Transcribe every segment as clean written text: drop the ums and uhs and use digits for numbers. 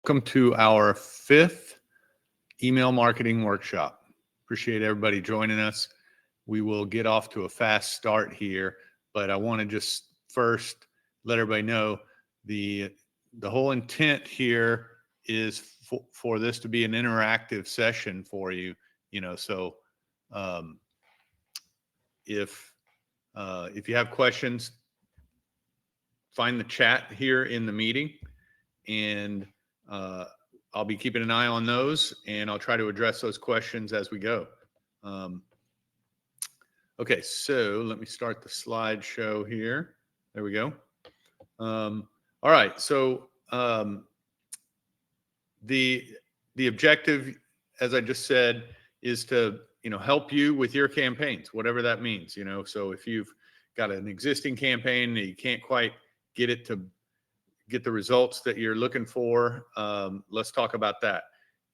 Welcome to our fifth email marketing workshop. Appreciate everybody joining us. We will get off to a fast start here, but I want to just first let everybody know the whole intent here is for this to be an interactive session for you. So um, if you have questions, find the chat here in the meeting, and I'll be keeping an eye on those, and I'll try to address those questions as we go. Okay, so let me start the slideshow here. There we go. All right, so the objective, as I just said, is to help you with your campaigns, whatever that means. So if you've got an existing campaign and you can't quite get the results that you're looking for, let's talk about that.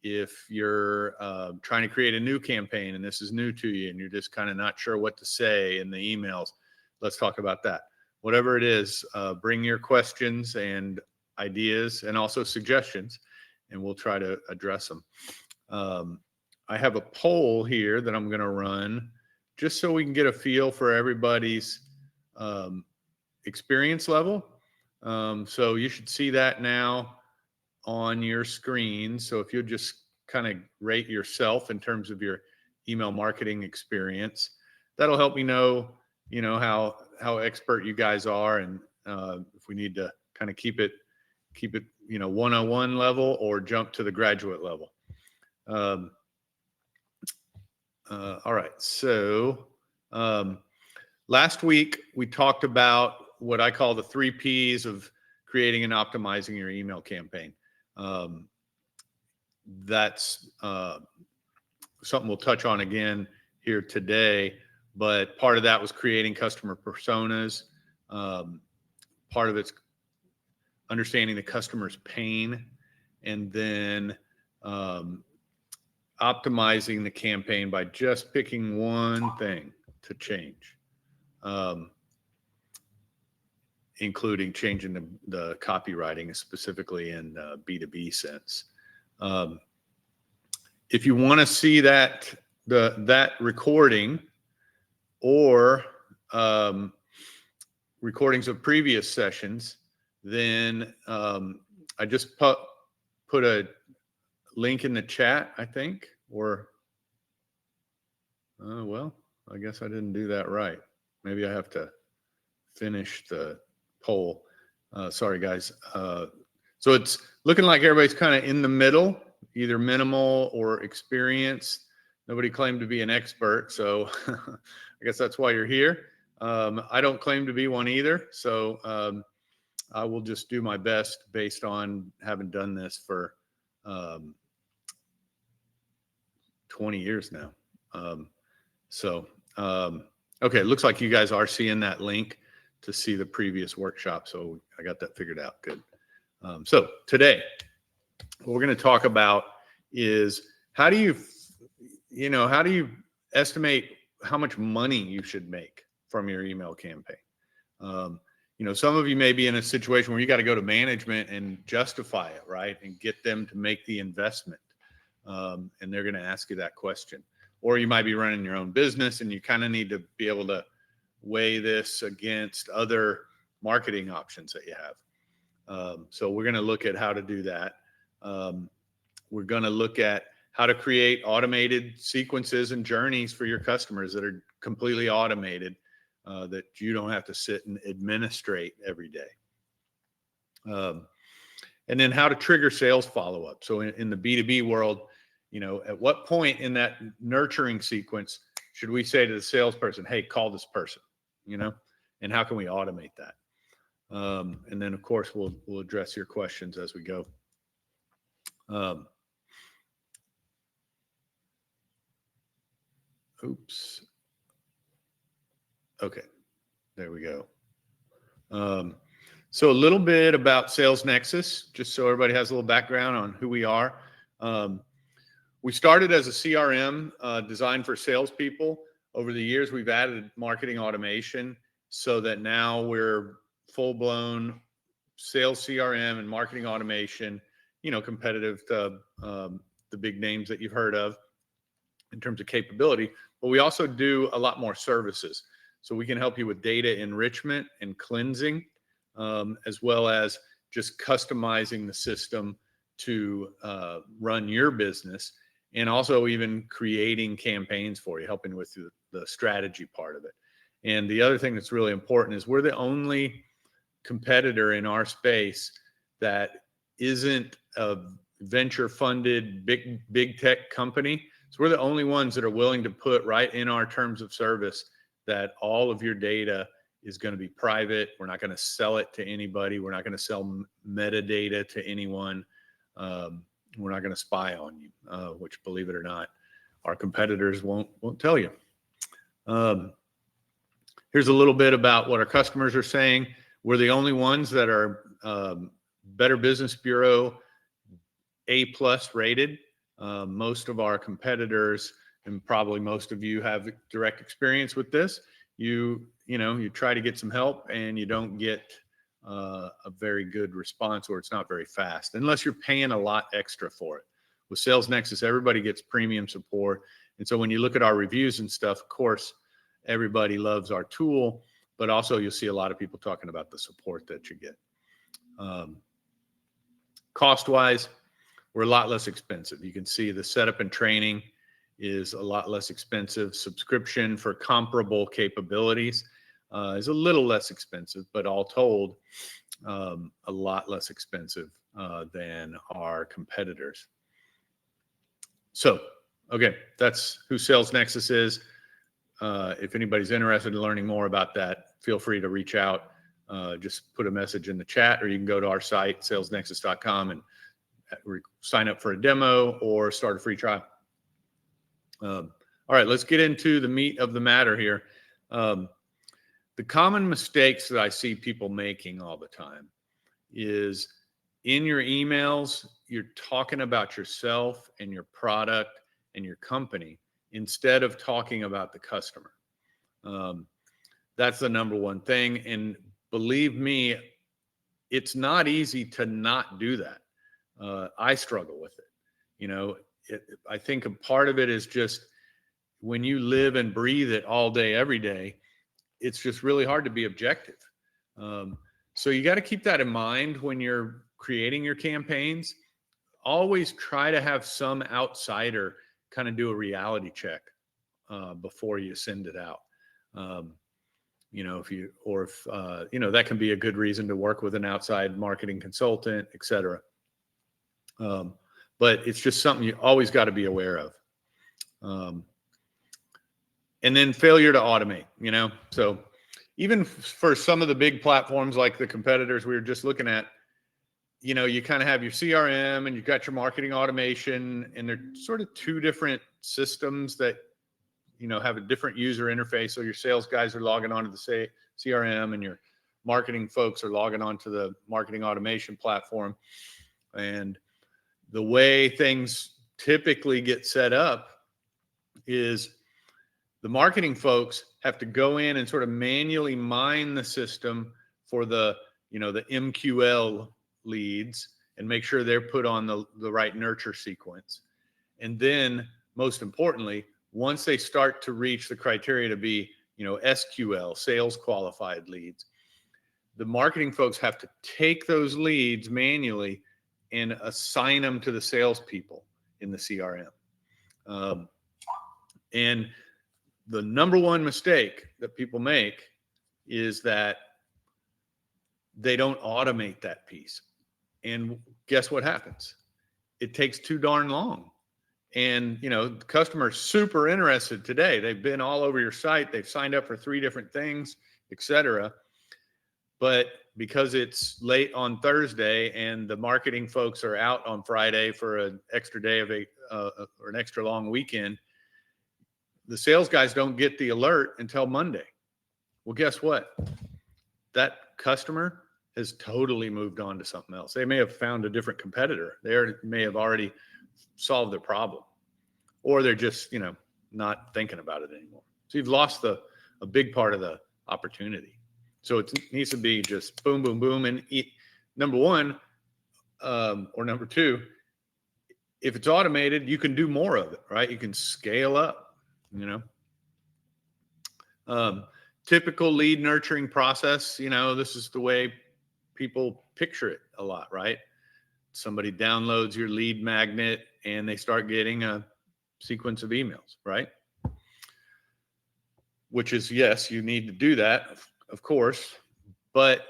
If you're trying to create a new campaign and this is new to you and you're just kind of not sure what to say in the emails, let's talk about that. Whatever it is, bring your questions and ideas and also suggestions, and we'll try to address them. I have a poll here that I'm going to run just so we can get a feel for everybody's experience level. So you should see that now on your screen. So if you'll just kind of rate yourself in terms of your email marketing experience, that'll help me know, how expert you guys are, and if we need to kind of keep it, 101 level or jump to the graduate level. All right. So last week we talked about what I call the 3 Ps of creating and optimizing your email campaign. That's something we'll touch on again here today, but part of that was creating customer personas. Part of it's understanding the customer's pain, and then optimizing the campaign by just picking one thing to change. Including changing the copywriting, specifically in B2B sense. If you want to see that recording or recordings of previous sessions, then I just put a link in the chat, I think, or well, I guess I didn't do that right. Maybe I have to finish the poll. Sorry, guys. So it's looking like everybody's kind of in the middle, either minimal or experienced. Nobody claimed to be an expert, so I guess that's why you're here. I don't claim to be one either, so I will just do my best based on having done this for 20 years now. Okay, it looks like you guys are seeing that link to see the previous workshop. So I got that figured out. Good. So today, what we're going to talk about is how do you estimate how much money you should make from your email campaign? Some of you may be in a situation where you got to go to management and justify it, right? And get them to make the investment. And they're going to ask you that question. Or you might be running your own business and you kind of need to be able to weigh this against other marketing options that you have. So we're going to look at how to do that. We're going to look at how to create automated sequences and journeys for your customers that are completely automated, that you don't have to sit and administrate every day. And then how to trigger sales follow-up. So in the B2B world, at what point in that nurturing sequence should we say to the salesperson, hey, call this person, and how can we automate that? And then, of course, we'll address your questions as we go. Oops. Okay, there we go. So a little bit about Sales Nexus, just so everybody has a little background on who we are. We started as a CRM designed for salespeople. Over the years, we've added marketing automation so that now we're full-blown sales CRM and marketing automation, competitive to the big names that you've heard of in terms of capability, but we also do a lot more services. So we can help you with data enrichment and cleansing, as well as just customizing the system to run your business, and also even creating campaigns for you, helping with the strategy part of it. And the other thing that's really important is we're the only competitor in our space that isn't a venture funded big tech company. So we're the only ones that are willing to put right in our terms of service that all of your data is going to be private. We're not going to sell it to anybody. We're not going to sell metadata to anyone. We're not going to spy on you, which, believe it or not, our competitors won't tell you. Here's a little bit about what our customers are saying. We're the only ones that are Better Business Bureau A+ rated. Most of our competitors, and probably most of you have direct experience with this, you try to get some help and you don't get a very good response, or it's not very fast unless you're paying a lot extra for it. With Sales Nexus, everybody gets premium support. And so when you look at our reviews and stuff, of course, everybody loves our tool, but also you'll see a lot of people talking about the support that you get. Cost-wise, we're a lot less expensive. You can see the setup and training is a lot less expensive. Subscription for comparable capabilities is a little less expensive, but all told, a lot less expensive than our competitors. So, okay, that's who Sales Nexus is. If anybody's interested in learning more about that, feel free to reach out. Just put a message in the chat, or you can go to our site, salesnexus.com, and sign up for a demo or start a free trial. All right, let's get into the meat of the matter here. The common mistakes that I see people making all the time is in your emails, you're talking about yourself and your product and your company instead of talking about the customer. That's the number one thing. And believe me, it's not easy to not do that. I struggle with it. I think a part of it is just when you live and breathe it all day, every day, it's just really hard to be objective. So you got to keep that in mind when you're creating your campaigns. Always try to have some outsider kind of do a reality check before you send it out. That can be a good reason to work with an outside marketing consultant, et cetera. But it's just something you always got to be aware of. And then failure to automate, So even for some of the big platforms like the competitors we were just looking at, you kind of have your CRM and you've got your marketing automation, and they're sort of two different systems that, have a different user interface. So your sales guys are logging onto the CRM, and your marketing folks are logging onto the marketing automation platform. And the way things typically get set up is the marketing folks have to go in and sort of manually mine the system for the MQL leads and make sure they're put on the right nurture sequence. And then, most importantly, once they start to reach the criteria to be, SQL, sales qualified leads, the marketing folks have to take those leads manually and assign them to the salespeople in the CRM. And the number one mistake that people make is that they don't automate that piece. And guess what happens? It takes too darn long. And, the customer's super interested today. They've been all over your site. They've signed up for 3 different things, et cetera. But because it's late on Thursday and the marketing folks are out on Friday for an extra day of or an extra long weekend, the sales guys don't get the alert until Monday. Well, guess what? That customer has totally moved on to something else. They may have found a different competitor. They may have already solved their problem, or they're just, not thinking about it anymore. So you've lost a big part of the opportunity. So it needs to be just boom, boom, boom. And number one, or number two, if it's automated, you can do more of it, right? You can scale up, you know. Typical lead nurturing process, this is the way people picture it a lot, right? Somebody downloads your lead magnet and they start getting a sequence of emails, right? Which is, yes, you need to do that, of course, but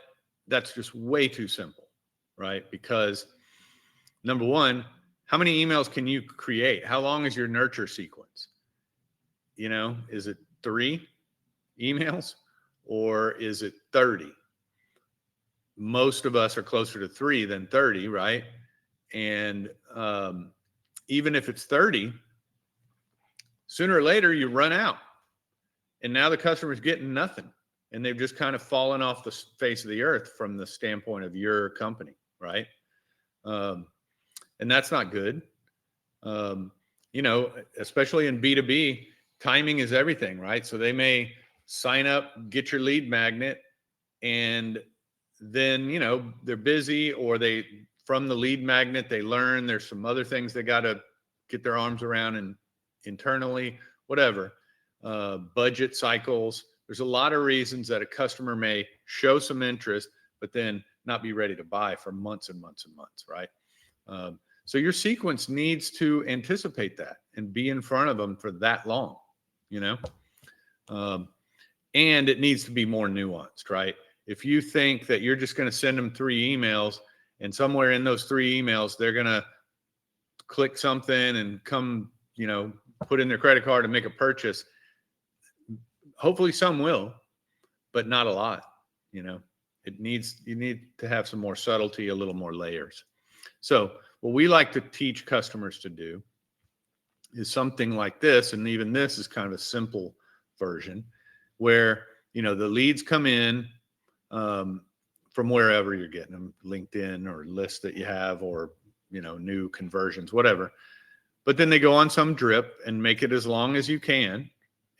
that's just way too simple, right? Because number one, how many emails can you create? How long is your nurture sequence? Is it 3 emails or is it 30? Most of us are closer to 3 than 30, right? And even if it's 30, sooner or later you run out. And now the customer's getting nothing. And they've just kind of fallen off the face of the earth from the standpoint of your company, right? And that's not good. Especially in B2B, timing is everything, right? So they may sign up, get your lead magnet, and then, they're busy, or from the lead magnet, they learn there's some other things they got to get their arms around and internally, whatever. Budget cycles. There's a lot of reasons that a customer may show some interest, but then not be ready to buy for months and months and months, right? So your sequence needs to anticipate that and be in front of them for that long, and it needs to be more nuanced, right? If you think that you're just going to send them 3 emails and somewhere in those 3 emails, they're going to click something and come, put in their credit card and make a purchase, hopefully some will, but not a lot. You need to have some more subtlety, a little more layers. So what we like to teach customers to do is something like this. And even this is kind of a simple version where, the leads come in from wherever you're getting them, LinkedIn or lists that you have, or, new conversions, whatever. But then they go on some drip and make it as long as you can.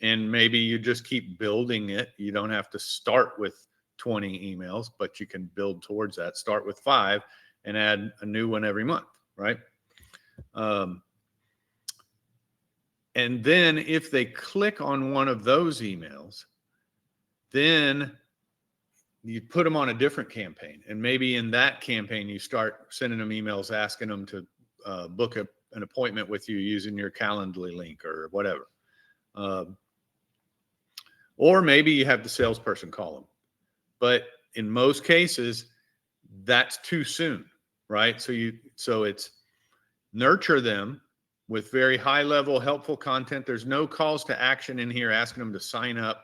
And maybe you just keep building it. You don't have to start with 20 emails, but you can build towards that. Start with 5 and add a new one every month, right? And then if they click on one of those emails, then you put them on a different campaign. And maybe in that campaign, you start sending them emails, asking them to book an appointment with you using your Calendly link or whatever. Or maybe you have the salesperson call them. But in most cases, that's too soon, right? So it's nurture them with very high level, helpful content. There's no calls to action in here asking them to sign up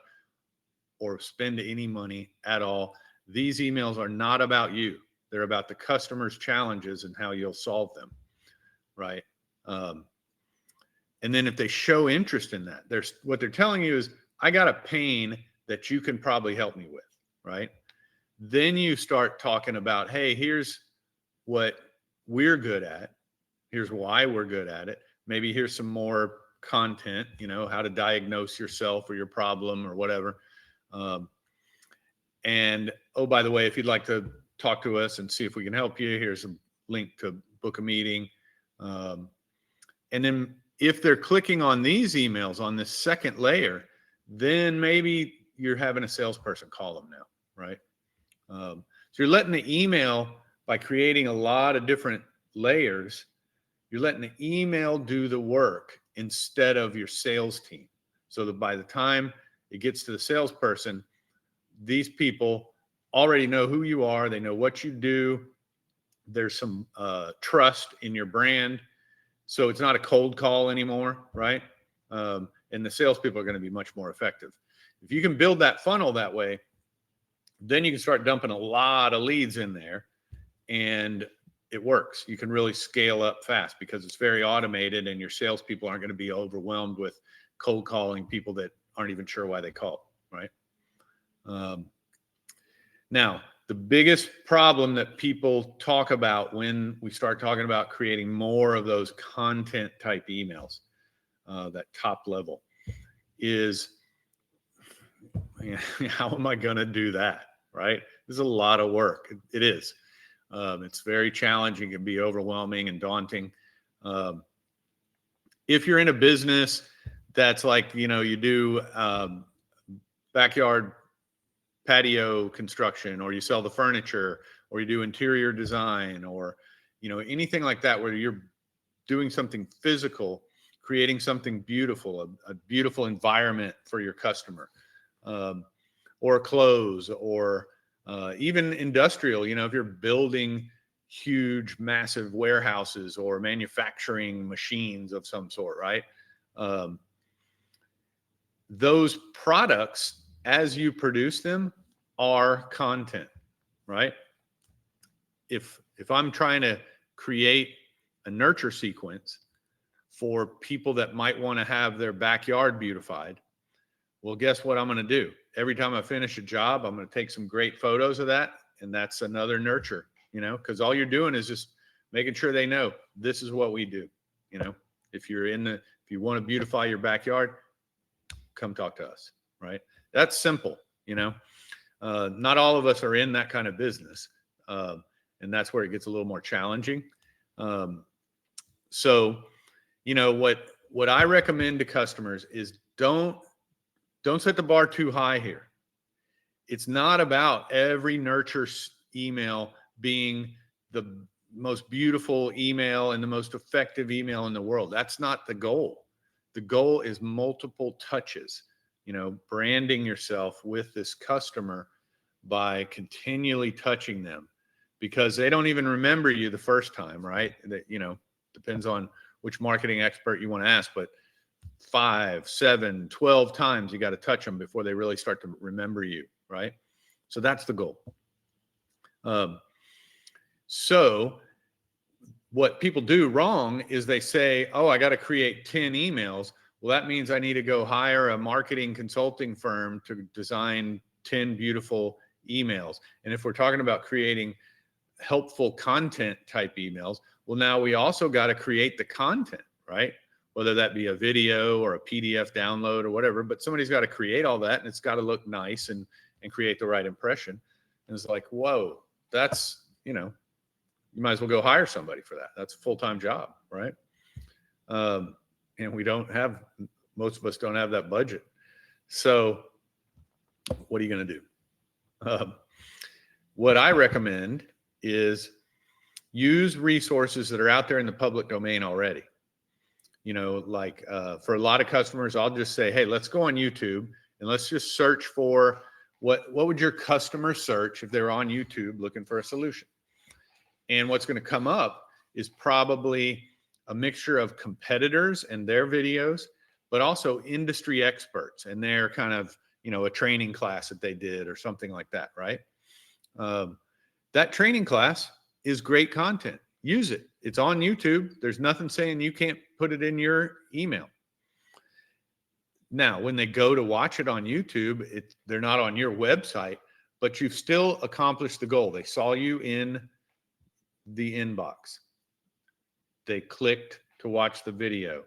or spend any money at all. These emails are not about you. They're about the customer's challenges and how you'll solve them, right? And then if they show interest in that, what they're telling you is, I got a pain that you can probably help me with, right? Then you start talking about, hey, here's what we're good at. Here's why we're good at it. Maybe here's some more content, how to diagnose yourself or your problem or whatever. And, oh, by the way, if you'd like to talk to us and see if we can help you, here's a link to book a meeting. And then if they're clicking on these emails on this second layer, then maybe you're having a salesperson call them now, right? So you're letting the email, by creating a lot of different layers, you're letting the email do the work instead of your sales team. So that by the time it gets to the salesperson, these people already know who you are. They know what you do. There's some trust in your brand. So it's not a cold call anymore, right? And the salespeople are going to be much more effective. If you can build that funnel that way, then you can start dumping a lot of leads in there and it works. You can really scale up fast because it's very automated and your salespeople aren't going to be overwhelmed with cold calling people that aren't even sure why they called, right? Now, the biggest problem that people talk about when we start talking about creating more of those content type emails, that top level, is how am I going to do that, right? This is a lot of work. It is. It's very challenging. It can be overwhelming and daunting. If you're in a business that's like, you do backyard patio construction, or you sell the furniture, or you do interior design, or, anything like that, where you're doing something physical, creating something beautiful, a beautiful environment for your customer, or clothes, or even industrial, if you're building huge, massive warehouses or manufacturing machines of some sort, right? Those products, as you produce them, are content, right? If I'm trying to create a nurture sequence for people that might want to have their backyard beautified, well, guess what I'm going to do? Every time I finish a job, I'm going to take some great photos of that, and that's another nurture, because all you're doing is just making sure they know this is what we do. If you want to beautify your backyard, come talk to us, right? That's simple. Not all of us are in that kind of business, and that's where it gets a little more challenging. So, what I recommend to customers is don't set the bar too high here. It's not about every nurture email being the most beautiful email and the most effective email in the world. That's not the goal. The goal is multiple touches, branding yourself with this customer by continually touching them, because they don't even remember you the first time, right? That, depends on which marketing expert you want to ask, but 5, 7, 12 times you got to touch them before they really start to remember you, right? So that's the goal. So what people do wrong is they say, oh, I got to create 10 emails. Well, that means I need to go hire a marketing consulting firm to design 10 beautiful emails. And if we're talking about creating helpful content type emails, well, now we also got to create the content, right? Whether that be a video or a PDF download or whatever, but somebody's got to create all that, and it's got to look nice and create the right impression. And it's like, whoa, that's, you might as well go hire somebody for that. That's a full-time job, right? And most of us don't have that budget. So what are you going to do? What I recommend is use resources that are out there in the public domain already. Like for a lot of customers, I'll just say, hey, let's go on YouTube and let's just search for what would your customer search if they're on YouTube looking for a solution? And what's going to come up is probably a mixture of competitors and their videos, but also industry experts and their kind of, a training class that they did or something like that, right? That training class is great content. Use it. It's on YouTube. There's nothing saying you can't put it in your email. Now, when they go to watch it on YouTube, they're not on your website, but you've still accomplished the goal. They saw you in the inbox. They clicked to watch the video.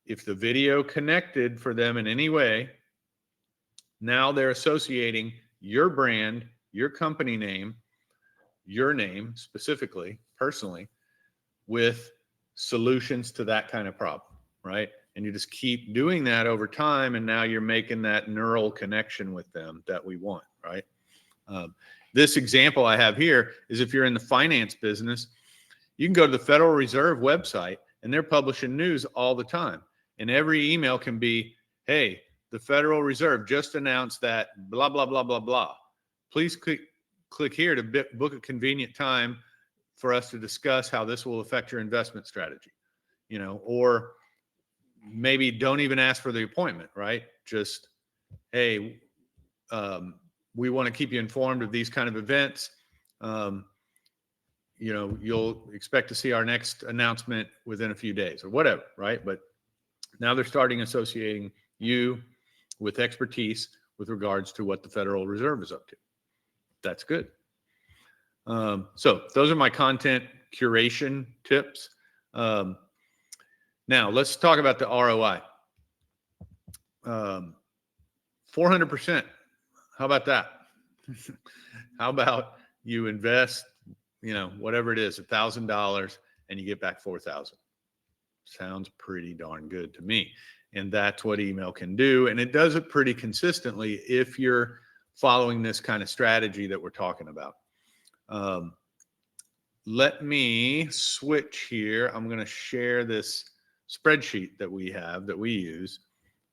If the video connected for them in any way, now they're associating your brand, your company name, your name specifically, personally, with solutions to that kind of problem, right? And you just keep doing that over time, and now you're making that neural connection with them that we want, right? This example I have here is if you're in the finance business, you can go to the Federal Reserve website, and they're publishing news all the time. And every email can be, hey, the Federal Reserve just announced that blah, blah, blah, blah, blah. Please click here to book a convenient time for us to discuss how this will affect your investment strategy, or maybe don't even ask for the appointment, right? Just, hey, we want to keep you informed of these kind of events. You'll expect to see our next announcement within a few days or whatever, right? But now they're starting associating you with expertise with regards to what the Federal Reserve is up to. That's good. So those are my content curation tips. Now let's talk about the ROI. 400%. How about that? How about you invest whatever it is, $1,000, and you get back 4,000. Sounds pretty darn good to me. And that's what email can do. And it does it pretty consistently if you're following this kind of strategy that we're talking about. Let me switch here. I'm going to share this spreadsheet that we use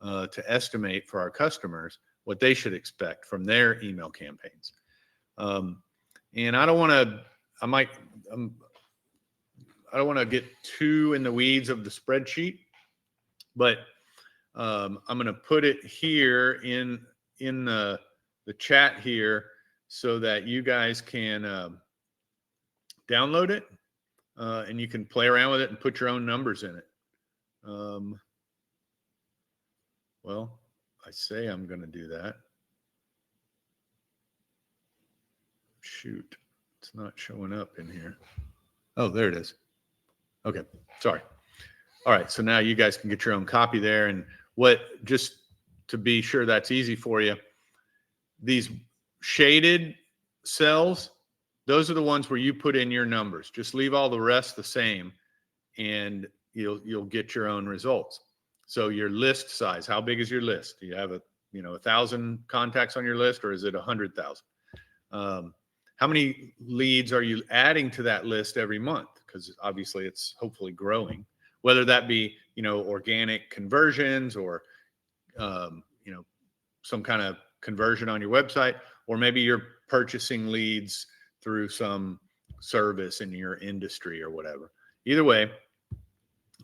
to estimate for our customers what they should expect from their email campaigns. And I don't want to get too in the weeds of the spreadsheet, but I'm going to put it here in the chat here so that you guys can download it and you can play around with it and put your own numbers in it. Well, I say I'm going to do that. Shoot, it's not showing up in here. Oh, there it is. Okay, sorry. All right, so now you guys can get your own copy there. And just to be sure that's easy for you, these shaded cells, those are the ones where you put in your numbers. Just leave all the rest the same, and you'll get your own results. So your list size, how big is your list? Do you have 1,000 contacts on your list, or is it 100,000? How many leads are you adding to that list every month? Because obviously it's hopefully growing, whether that be, organic conversions or, some kind of conversion on your website, or maybe you're purchasing leads through some service in your industry or whatever. Either way,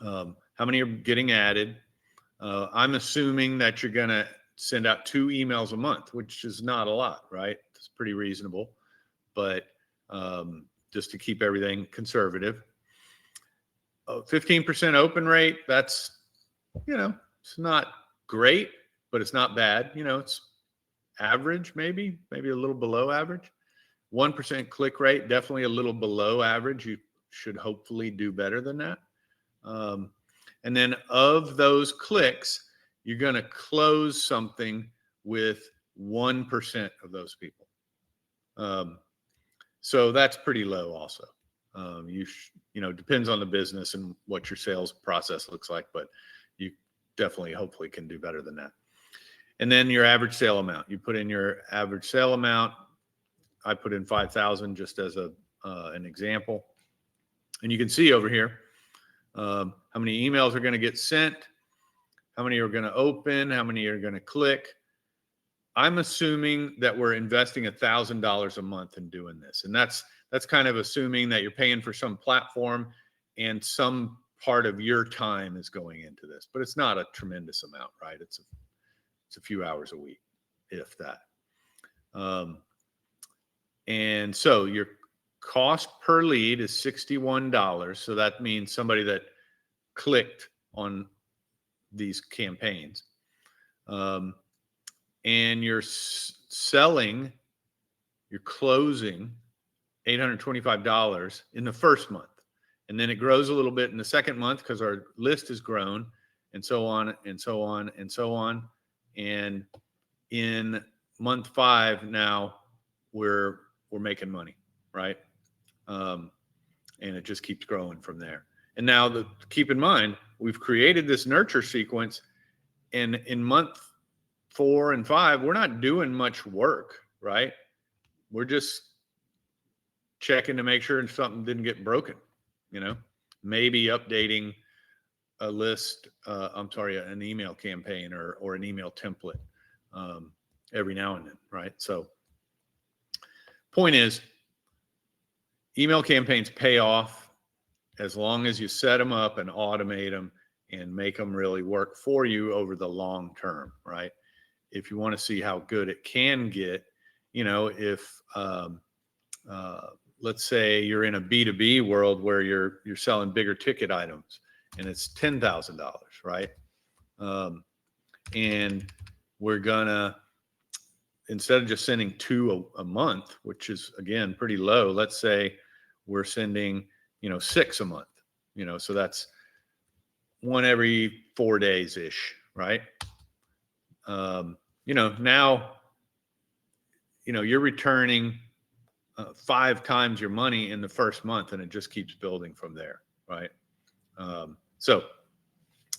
how many are getting added? I'm assuming that you're going to send out 2 emails a month, which is not a lot, right? It's pretty reasonable, but just to keep everything conservative. 15% open rate, that's, it's not great, but it's not bad. It's average, maybe a little below average. 1% click rate, definitely a little below average. You should hopefully do better than that. And then of those clicks, you're going to close something with 1% of those people. So that's pretty low also. Depends on the business and what your sales process looks like, but you definitely, hopefully can do better than that. And then your average sale amount, you put in your average sale amount. I put in 5,000 just as an example. And you can see over here, how many emails are going to get sent, how many are going to open, how many are going to click. I'm assuming that we're investing $1,000 a month in doing this. And that's kind of assuming that you're paying for some platform and some part of your time is going into this, but it's not a tremendous amount, right? It's a few hours a week, if that. And so your cost per lead is $61. So that means somebody that clicked on these campaigns. And you're closing $825 in the first month. And then it grows a little bit in the second month because our list has grown, and so on and so on and so on. And in month 5 now, we're making money, right? And it just keeps growing from there. And now keep in mind, we've created this nurture sequence, and in month 4 and 5, we're not doing much work, right? We're just checking to make sure something didn't get broken, maybe updating a list, an email campaign or an email template every now and then, right? So point is, email campaigns pay off as long as you set them up and automate them and make them really work for you over the long term, right? If you want to see how good it can get, if let's say you're in a B2B world where you're selling bigger ticket items and it's $10,000, right? And we're gonna, instead of just sending 2 a month, which is again pretty low, let's say we're sending 6 a month, so that's 1 every 4 days ish, right? Now you're returning 5 times your money in the first month, and it just keeps building from there, right? So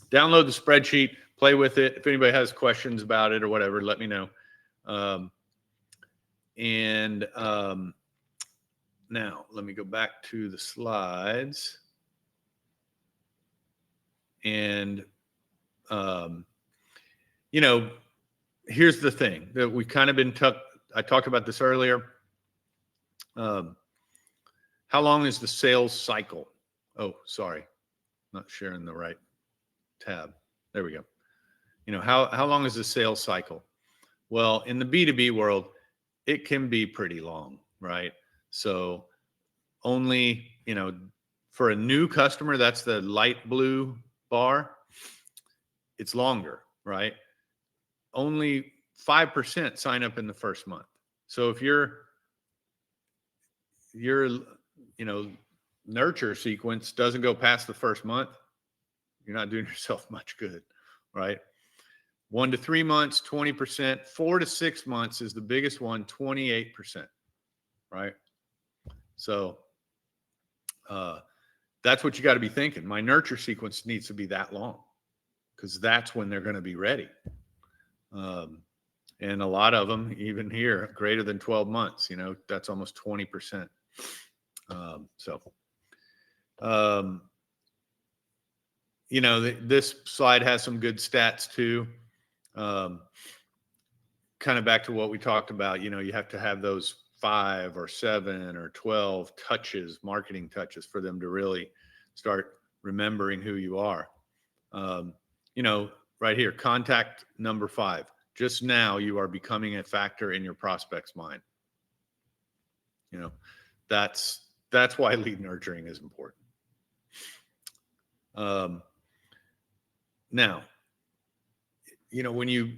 download the spreadsheet, play with it. If anybody has questions about it or whatever, let me know. Now let me go back to the slides. And, here's the thing that we kind of been I talked about this earlier. How long is the sales cycle? Oh, sorry, not sharing the right tab. There we go. How long is the sales cycle? Well, in the B2B world, it can be pretty long, right? So only, for a new customer, that's the light blue bar, it's longer, right? Only 5% sign up in the first month. So if your nurture sequence doesn't go past the first month, you're not doing yourself much good, right? 1 to 3 months, 20%. 4 to 6 months is the biggest one, 28%, right? So that's what you got to be thinking. My nurture sequence needs to be that long, because that's when they're going to be ready. And a lot of them, even here, greater than 12 months, that's almost 20%. This slide has some good stats too. Kind of back to what we talked about, you have to have those 5 or 7 or 12 touches, marketing touches, for them to really start remembering who you are. Right here, contact number 5. Just now you are becoming a factor in your prospect's mind. That's why lead nurturing is important. Now, when you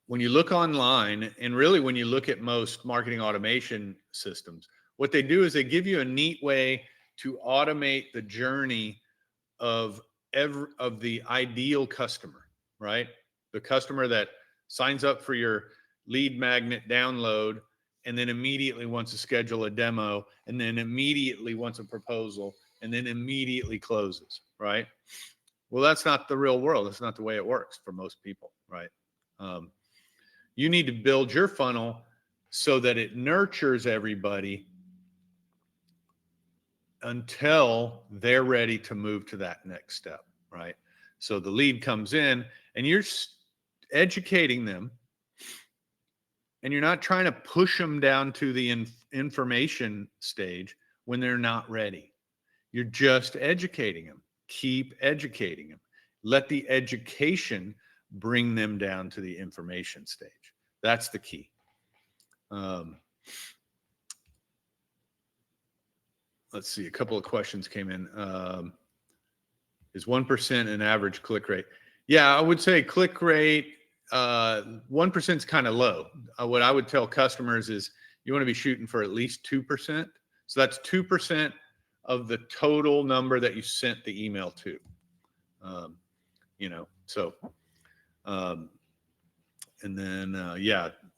look online, and really when you look at most marketing automation systems, what they do is they give you a neat way to automate the journey of the ideal customer, right? The customer that signs up for your lead magnet download and then immediately wants to schedule a demo, and then immediately wants a proposal, and then immediately closes, right? Well, that's not the real world. That's not the way it works for most people, right? You need to build your funnel so that it nurtures everybody until they're ready to move to that next step, right? So the lead comes in and you're educating them, and you're not trying to push them down to the information stage when they're not ready. You're just educating them. Keep educating them. Let the education bring them down to the information stage. That's the key. Let's see, a couple of questions came in. Is 1% an average click rate? Yeah, I would say click rate, 1% is kind of low. What I would tell customers is you want to be shooting for at least 2%. So that's 2% of the total number that you sent the email to. And then,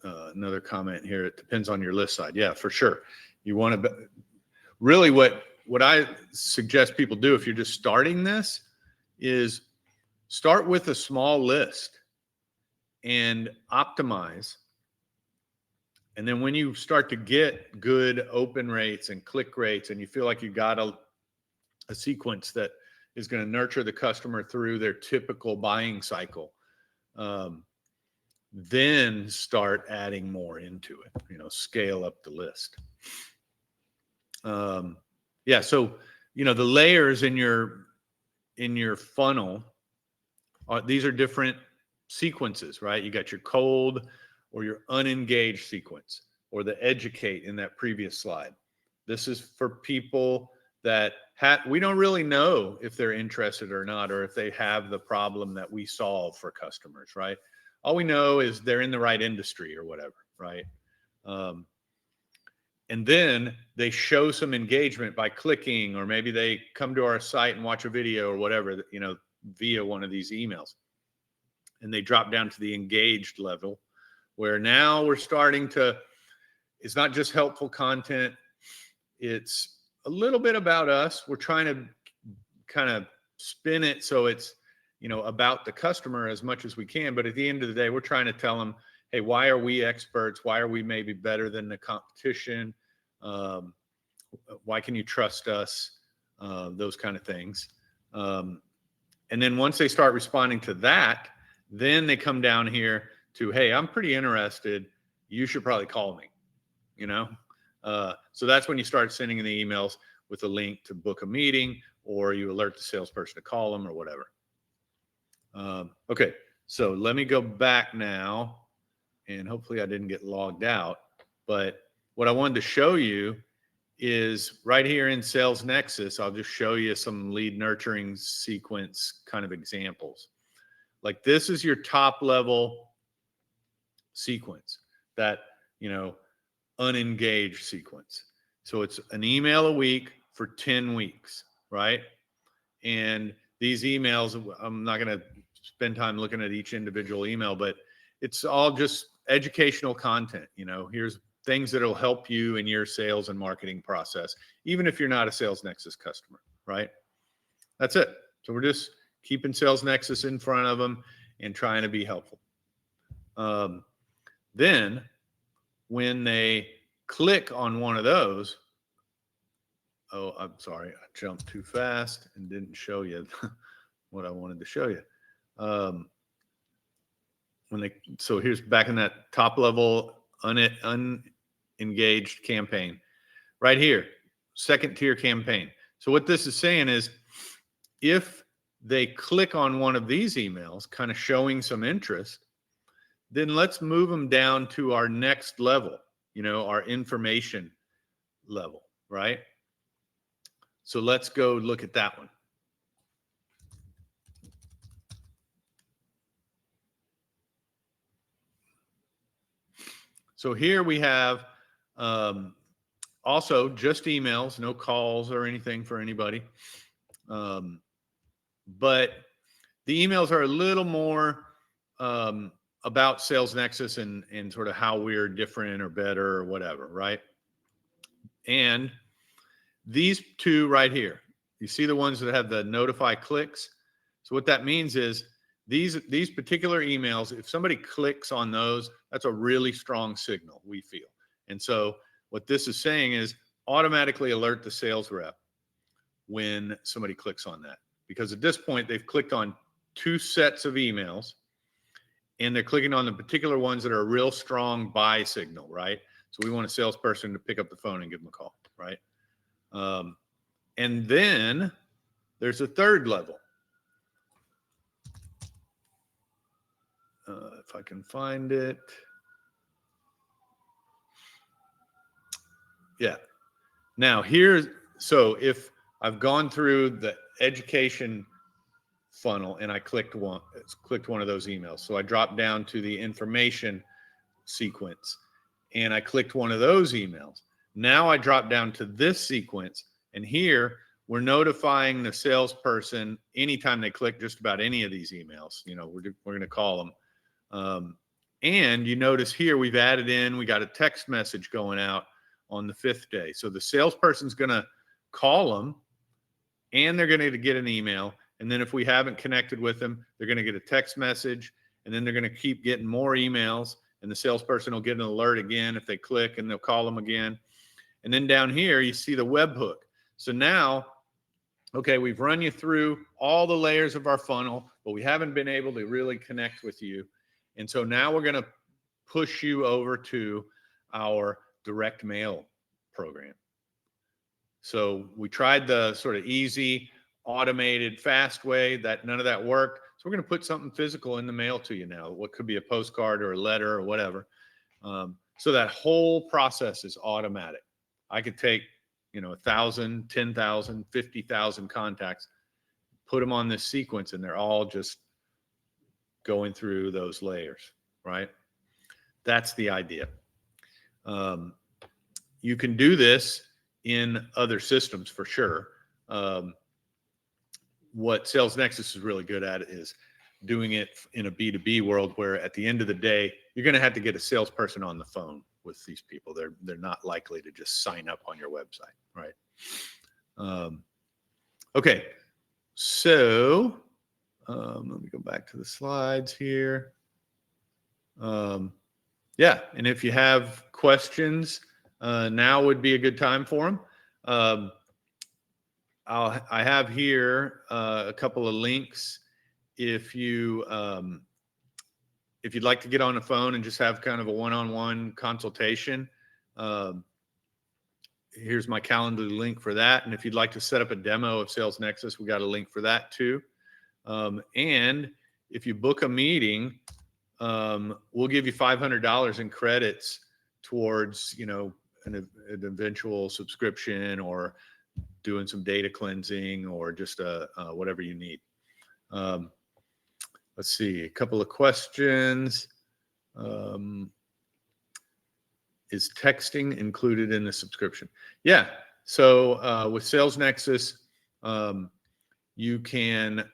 another comment here. It depends on your list side. Yeah, for sure. You want to really what I suggest people do if you're just starting this is start with a small list and optimize. And then when you start to get good open rates and click rates, and you feel like you got a sequence that is going to nurture the customer through their typical buying cycle, then start adding more into it, scale up the list. So, the layers in your funnel these are different sequences, right? You got your cold or your unengaged sequence, or the educate in that previous slide. This is for people that we don't really know if they're interested or not, or if they have the problem that we solve for customers, right? All we know is they're in the right industry or whatever, right? And then they show some engagement by clicking, or maybe they come to our site and watch a video or whatever, via one of these emails. And they drop down to the engaged level, where now we're starting to, it's not just helpful content. it's a little bit about us. We're trying to kind of spin it so it's, about the customer as much as we can. But at the end of the day, we're trying to tell them, hey, why are we experts? Why are we maybe better than the competition? Why can you trust us? Those kind of things. And then once they start responding to that, then they come down here to, hey, I'm pretty interested. You should probably call me, So that's when you start sending the emails with a link to book a meeting, or you alert the salesperson to call them or whatever. Okay, so let me go back now, and hopefully I didn't get logged out. But what I wanted to show you is right here in Sales Nexus. I'll just show you some lead nurturing sequence kind of examples. Like this is your top level sequence, that, unengaged sequence. So it's an email a week for 10 weeks, right? And these emails, I'm not going to spend time looking at each individual email, but it's all just educational content. Here's things that'll help you in your sales and marketing process, even if you're not a Sales Nexus customer, right? That's it. So we're just keeping Sales Nexus in front of them and trying to be helpful. Then when they click on one of those, oh, I'm sorry, I jumped too fast and didn't show you what I wanted to show you. So here's back in that top level unengaged campaign right here, second tier campaign. So what this is saying is, if they click on one of these emails, kind of showing some interest, then let's move them down to our next level, our information level, right? So let's go look at that one. So here we have also just emails, no calls or anything for anybody. But the emails are a little more about Sales Nexus and sort of how we're different or better or whatever, right? And these two right here, you see the ones that have the notify clicks. So what that means is these particular emails, if somebody clicks on those, that's a really strong signal, we feel. And so what this is saying is automatically alert the sales rep when somebody clicks on that. Because at this point, they've clicked on two sets of emails, and they're clicking on the particular ones that are a real strong buy signal, right? So we want a salesperson to pick up the phone and give them a call, right? And then there's a third level. If I can find it. Yeah. Now so if I've gone through the education funnel and I clicked one of those emails. So I dropped down to the information sequence and I clicked one of those emails. Now I drop down to this sequence, and here we're notifying the salesperson anytime they click just about any of these emails. We're going to call them. And you notice here we got a text message going out on the 5th day. So the salesperson's going to call them, and they're going to get an email. And then if we haven't connected with them, they're going to get a text message, and then they're going to keep getting more emails, and the salesperson will get an alert again if they click, and they'll call them again. And then down here, you see the webhook. So now, okay, we've run you through all the layers of our funnel, but we haven't been able to really connect with you. And so now we're going to push you over to our direct mail program. So we tried the sort of easy, automated, fast way. None of that worked. So we're going to put something physical in the mail to you now. What could be a postcard or a letter or whatever. So that whole process is automatic. I could take, 1,000, 10,000, 50,000 contacts, put them on this sequence, and they're all just going through those layers, right? That's the idea. You can do this in other systems for sure. What Sales Nexus is really good at is doing it in a B2B world, where at the end of the day, you're going to have to get a salesperson on the phone, with these people. They're not likely to just sign up on your website, right? Okay, so let me go back to the slides here. Yeah, and if you have questions, now would be a good time for them. I have here a couple of links. If you'd like to get on the phone and just have kind of a one-on-one consultation, here's my calendar link for that. And if you'd like to set up a demo of Sales Nexus, we got a link for that too. And if you book a meeting, we'll give you $500 in credits towards, an eventual subscription or doing some data cleansing or just whatever you need. Let's see, a couple of questions. Is texting included in the subscription? Yeah. So with Sales Nexus, you can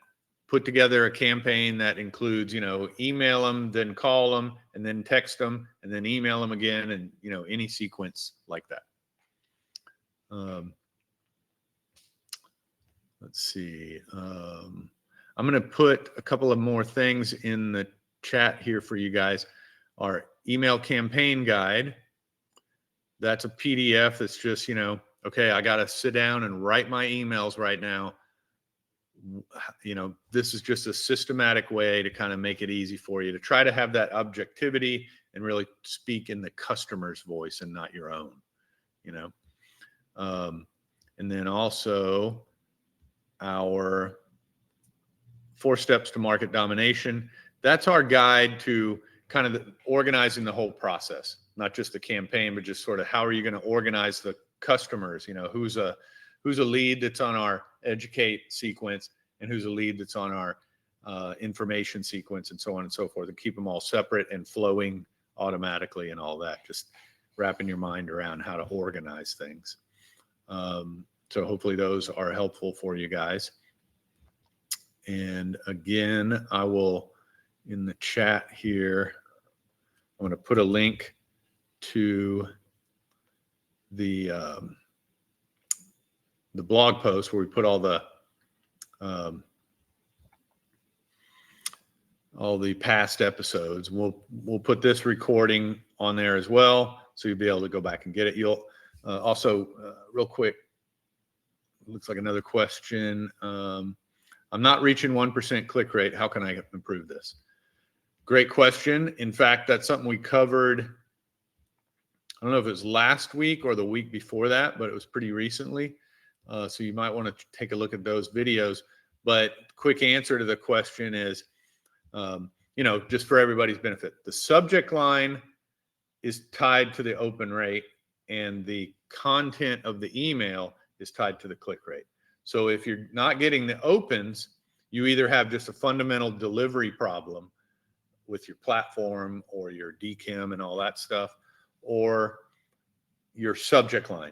put together a campaign that includes, email them, then call them, and then text them, and then email them again, and any sequence like that. Let's see. I'm going to put a couple of more things in the chat here for you guys. Our email campaign guide. That's a PDF that's just, okay, I got to sit down and write my emails right now. This is just a systematic way to kind of make it easy for you to try to have that objectivity and really speak in the customer's voice and not your own, and then also our 4 steps to market domination. That's our guide to kind of organizing the whole process, not just the campaign, but just sort of how are you going to organize the customers? Who's a lead that's on our educate sequence and who's a lead that's on our information sequence, and so on and so forth, and keep them all separate and flowing automatically and all that. Just wrapping your mind around how to organize things. So hopefully those are helpful for you guys. And again, I will, in the chat here, I'm going to put a link to the blog post where we put all the past episodes. We'll put this recording on there as well, so you'll be able to go back and get it. You'll also, real quick, looks like another question. I'm not reaching 1% click rate. How can I improve this? Great question. In fact, that's something we covered. I don't know if it was last week or the week before that, but it was pretty recently. So you might want to take a look at those videos. But quick answer to the question is, just for everybody's benefit, the subject line is tied to the open rate and the content of the email is tied to the click rate. So if you're not getting the opens, you either have just a fundamental delivery problem with your platform or your DKIM and all that stuff, or your subject line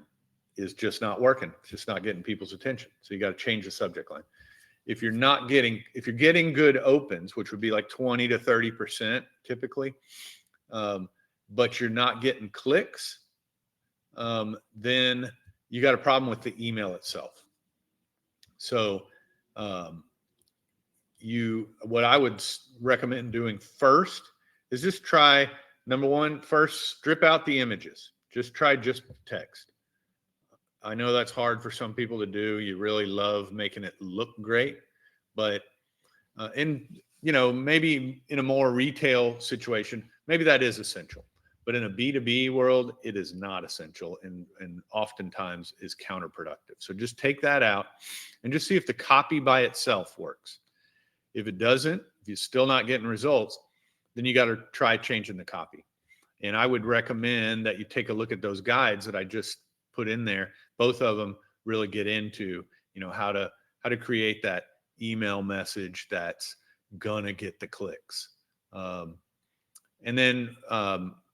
is just not working. It's just not getting people's attention. So you got to change the subject line. If you're getting good opens, which would be like 20 to 30% typically, but you're not getting clicks, then you got a problem with the email itself. So what I would recommend doing first is just try, number one, first strip out the images. Just try just text. I know that's hard for some people to do. You really love making it look great, but maybe in a more retail situation, maybe that is essential. But in a B2B world, it is not essential and oftentimes is counterproductive. So just take that out and just see if the copy by itself works. If it doesn't, if you're still not getting results, then you got to try changing the copy. And I would recommend that you take a look at those guides that I just put in there. Both of them really get into, how to create that email message that's gonna get the clicks. And then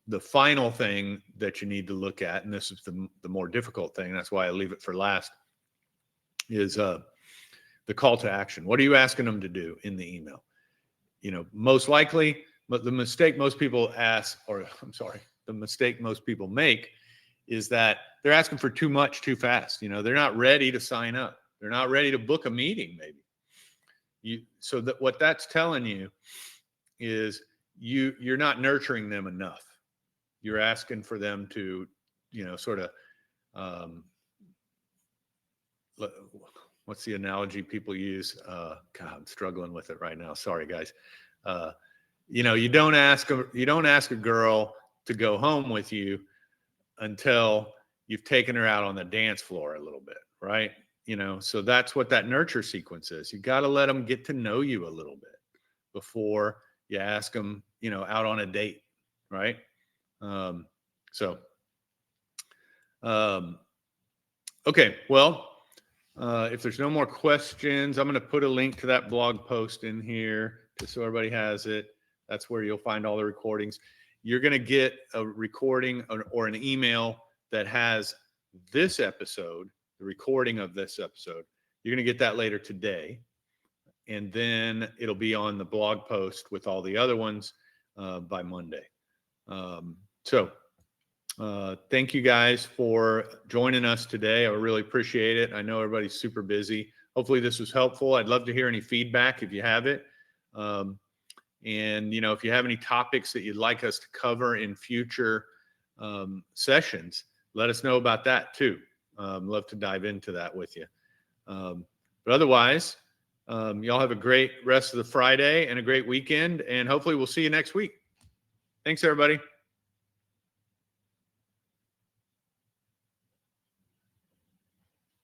the final thing that you need to look at, and this is the more difficult thing, that's why I leave it for last, is the call to action. What are you asking them to do in the email? Most likely, but the mistake most people ask, or I'm sorry, the mistake most people make is that they're asking for too much too fast. They're not ready to sign up. They're not ready to book a meeting, maybe. So that what that's telling you is you're not nurturing them enough. You're asking for them to, sort of, what's the analogy people use? God, I'm struggling with it right now. Sorry, guys. You don't ask a girl to go home with you until you've taken her out on the dance floor a little bit, right? So that's what that nurture sequence is. You got to let them get to know you a little bit before you ask them, out on a date, right? Okay, well, if there's no more questions, I'm going to put a link to that blog post in here just so everybody has it. That's where you'll find all the recordings. You're going to get a recording or an email that has this episode, the recording of this episode. You're going to get that later today. And then it'll be on the blog post with all the other ones by Monday. Thank you guys for joining us today. I really appreciate it. I know everybody's super busy. Hopefully this was helpful. I'd love to hear any feedback if you have it. And if you have any topics that you'd like us to cover in future sessions, let us know about that too. Love to dive into that with you. But otherwise, y'all have a great rest of the Friday and a great weekend, and hopefully we'll see you next week. Thanks, everybody.